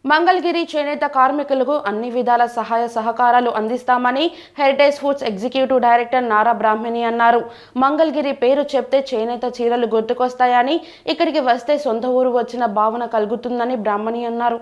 మంగళగిరి చేనేత కార్మికులకు అన్ని విధాల సహాయ సహకారాలు అందిస్తామని Heritage Foods executive director Nara Brahmani అన్నారు. మంగళగిరి పేరు చెప్తే చేనేత చీరలు గుర్తుకొస్తాయని, ఇక్కడికి వస్తే సొంత ఊరు వచ్చిన భావన కలుగుతుందని బ్రాహ్మణి అన్నారు.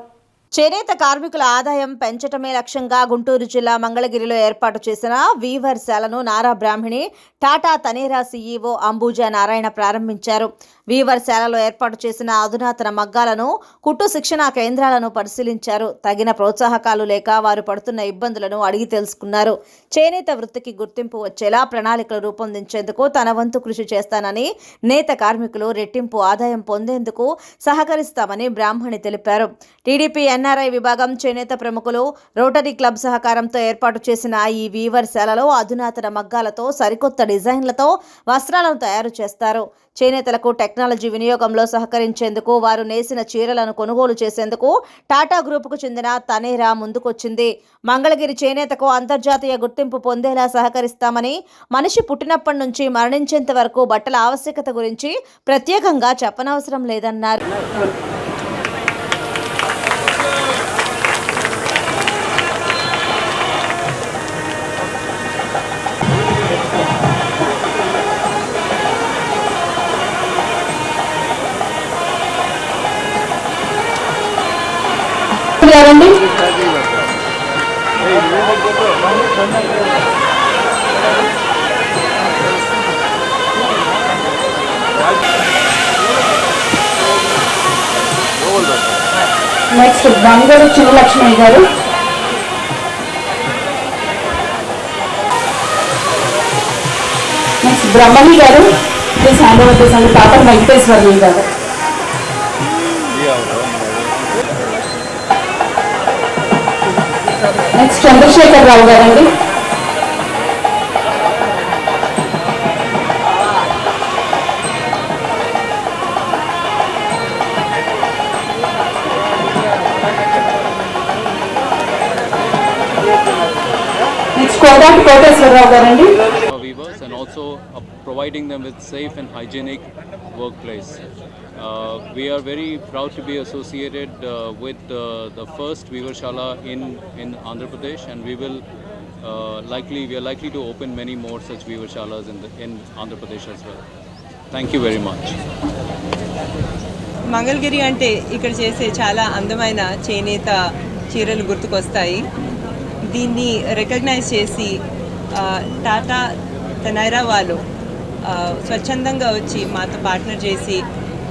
చేనేత కార్మికుల ఆదాయం పెంచటమే లక్ష్యంగా గుంటూరు జిల్లా మంగళగిరిలో ఏర్పాటు చేసిన వీవర్ శాలను నారా బ్రాహ్మణి, టాటా తనేరా సీఈఓ అంబూజా నారాయణ ప్రారంభించారు. వీవర్ శాలలో ఏర్పాటు చేసిన అధునాతన మగ్గాలను, కుట్టు శిక్షణా కేంద్రాలను పరిశీలించారు. తగిన ప్రోత్సాహకాలు లేక వారు పడుతున్న ఇబ్బందులను అడిగి తెలుసుకున్నారు. చేనేత వృత్తికి గుర్తింపు వచ్చేలా ప్రణాళికలు రూపొందించేందుకు తన వంతు కృషి చేస్తానని, నేత కార్మికులు రెట్టింపు ఆదాయం పొందేందుకు సహకరిస్తామని బ్రాహ్మణి తెలిపారు. టీడీపీ ఎన్ఆర్ఐ విభాగం, చేనేత ప్రముఖులు, రోటరీ క్లబ్ సహకారంతో ఏర్పాటు చేసిన ఈ వీవర్ శాలలో అధునాతన మగ్గాలతో సరికొత్త డిజైన్లతో వస్త్రాలను తయారు చేస్తారు. చేనేతలకు టెక్నాలజీ వినియోగంలో సహకరించేందుకు, వారు నేసిన చీరలను కొనుగోలు చేసేందుకు టాటా గ్రూపుకు చెందిన తనేరా ముందుకొచ్చింది. మంగళగిరి చేనేతకు అంతర్జాతీయ గుర్తింపు పొందేలా సహకరిస్తామని, మనిషి పుట్టినప్పటి నుంచి మరణించేంత వరకు బట్టల ఆవశ్యకత గురించి ప్రత్యేకంగా చెప్పనవసరం లేదన్నారు. నెక్స్ట్ బంగారు చిన్నలక్ష్మి గారు, next Brahmani garu, please hand over this and పాపర్ వెంకటేశ్వరి గారు. నెక్స్ట్ చంద్రశేఖర్ రావు గారండి. Weavers and also providing them with safe and hygienic workplace. We are very proud to be associated with the first Weaver Shala in Andhra Pradesh, and we are likely to open many more such Weaver Shalas in Andhra Pradesh as well. Thank you very much. Mangalagiri అంటే ఇక్కడ చేసే చాలా అందమైన చేనేత చీరలు గుర్తుకొస్తాయి. దీన్ని recognise చేసి టాటా తనైరా వాళ్ళు స్వచ్ఛందంగా వచ్చి మాతో పార్ట్నర్ చేసి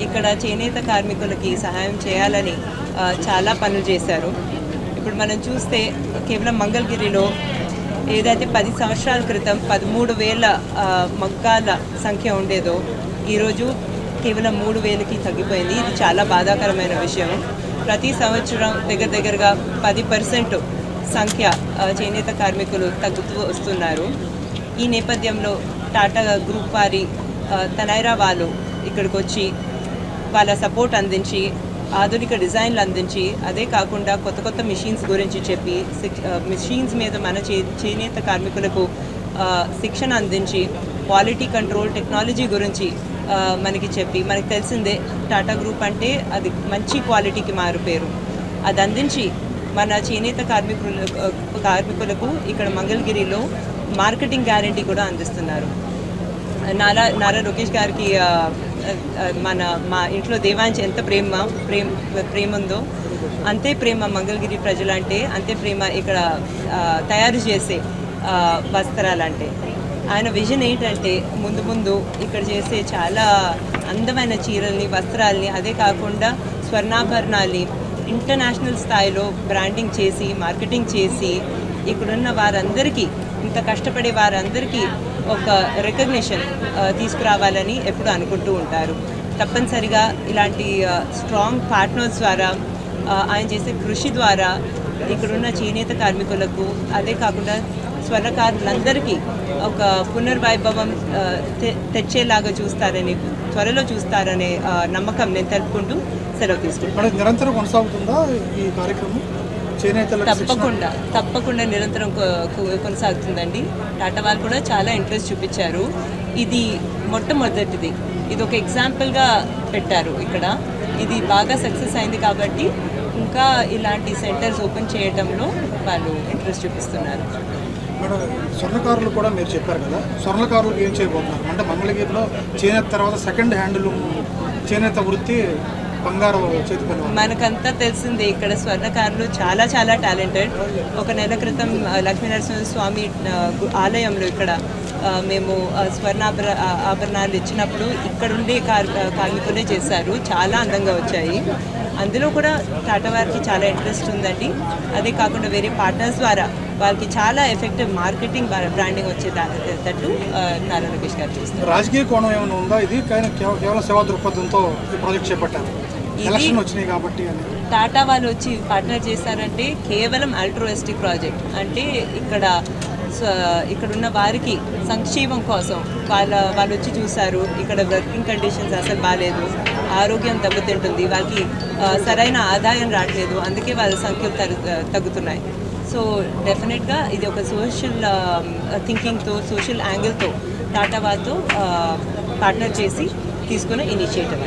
ఇక్కడ చేనేత కార్మికులకి సహాయం చేయాలని చాలా పనులు చేశారు. ఇప్పుడు మనం చూస్తే కేవలం మంగళగిరిలో ఏదైతే 10 సంవత్సరాల క్రితం 13,000 మగ్గాల సంఖ్య ఉండేదో ఈరోజు కేవలం 3,000కి తగ్గిపోయింది. ఇది చాలా బాధాకరమైన విషయం. ప్రతి సంవత్సరం దగ్గరగా 10% సంఖ్య చేనేత కార్మికులు తగ్గుతూ వస్తున్నారు. ఈ నేపథ్యంలో టాటా గ్రూప్ వారి తనైరా వాళ్ళు ఇక్కడికి వచ్చి వాళ్ళ సపోర్ట్ అందించి, ఆధునిక డిజైన్లు అందించి, అదే కాకుండా కొత్త మిషన్స్ గురించి చెప్పి, మిషన్స్ మీద మన చేనేత కార్మికులకు శిక్షణ అందించి, క్వాలిటీ కంట్రోల్ టెక్నాలజీ గురించి మనకి చెప్పి, మనకి తెలిసిందే టాటా గ్రూప్ అంటే అది మంచి క్వాలిటీకి మారుపేరు. అది అందించి మన చేనేత కార్మికులకు ఇక్కడ మంగళగిరిలో మార్కెటింగ్ గ్యారంటీ కూడా అందిస్తున్నారు. నారా లోకేష్ గారికి మా ఇంట్లో దేవాంశ్ ఎంత ప్రేమ ఉందో అంతే ప్రేమ మంగళగిరి ప్రజలంటే, అంతే ప్రేమ ఇక్కడ తయారు చేసే వస్త్రాలంటే. ఆయన విజన్ ఏంటంటే ముందు ఇక్కడ చేసే చాలా అందమైన చీరల్ని, వస్త్రాలని, అదే కాకుండా స్వర్ణాభరణాల్ని ఇంటర్నేషనల్ స్థాయిలో బ్రాండింగ్ చేసి, మార్కెటింగ్ చేసి, ఇక్కడున్న వారందరికీ, ఇంత కష్టపడే వారందరికీ ఒక రికగ్నిషన్ తీసుకురావాలని ఎప్పుడు అనుకుంటూ ఉంటారు. తప్పనిసరిగా ఇలాంటి స్ట్రాంగ్ పార్ట్నర్స్ ద్వారా, ఆయన చేసే కృషి ద్వారా ఇక్కడున్న చేనేత కార్మికులకు, అదే కాకుండా స్వర్ణకారులందరికీ ఒక పునర్వైభవం తెచ్చేలాగా త్వరలో చూస్తారనే నమ్మకం నేను తెలుపుకుంటూ సెలవు తీసుకుంటాను. నిరంతరం కొనసాగుతుందా ఈ కార్యక్రమం? తప్పకుండా నిరంతరం కొనసాగుతుందండి. టాటా వాళ్ళు కూడా చాలా ఇంట్రెస్ట్ చూపించారు. ఇది మొట్టమొదటిది, ఇది ఒక ఎగ్జాంపుల్గా పెట్టారు ఇక్కడ. ఇది బాగా సక్సెస్ అయింది కాబట్టి ఇంకా ఇలాంటి సెంటర్స్ ఓపెన్ చేయడంలో వాళ్ళు ఇంట్రెస్ట్ చూపిస్తున్నారు. మేడం, స్వర్ణకారులు కూడా మీరు చెప్పారు కదా, స్వర్ణకారులకు ఏం చేయబోతున్నారు అంటే మంగళగిరిలో చేనేత తర్వాత సెకండ్ హ్యాండ్లూమ్ చేనేత వృత్తి బంగారు చేతి పని. మనకంతా తెలిసిందే ఇక్కడ స్వర్ణకారులు చాలా చాలా టాలెంటెడ్. ఒక నెల క్రితం లక్ష్మీనరసింహ స్వామి ఆలయంలో ఇక్కడ మేము ఆభరణాలు ఇచ్చినప్పుడు ఇక్కడుండే కార్మికులే చేశారు. చాలా అందంగా వచ్చాయి. అందులో కూడా టాటా వారికి చాలా ఇంట్రెస్ట్ ఉందండి. అదే కాకుండా వేరే పార్ట్నర్స్ ద్వారా వాళ్ళకి చాలా ఎఫెక్టివ్ మార్కెటింగ్ బ్రాండింగ్ వచ్చేటట్టు నారా లోకేష్ గారు చేస్తారు. రాజకీయ కోణం ఏమైనా ఉందా? ఇది కానీ కేవలం సేవా దృక్పథంతో ఈ ప్రాజెక్ట్ చేపట్టారు. ఎలక్షన్ వచ్చినాయి కాబట్టి టాటా వాళ్ళు వచ్చి పార్ట్నర్ చేశారంటే కేవలం ఆల్ట్రోయిస్టిక్ ప్రాజెక్ట్. అంటే ఇక్కడున్న వారికి సంక్షేమం కోసం వాళ్ళు వచ్చి చూశారు. ఇక్కడ వర్కింగ్ కండిషన్స్ అసలు బాగాలేదు, ఆరోగ్యం దెబ్బతింటుంది, వాళ్ళకి సరైన ఆదాయం రావట్లేదు, అందుకే వాళ్ళ సంఖ్యలు తగ్గుతున్నాయి. సో డెఫినెట్గా ఇది ఒక సోషల్ థింకింగ్తో, సోషల్ యాంగిల్తో టాటా వాళ్ళతో పార్ట్నర్ చేసి తీసుకున్న ఇనిషియేటివ్ అండి.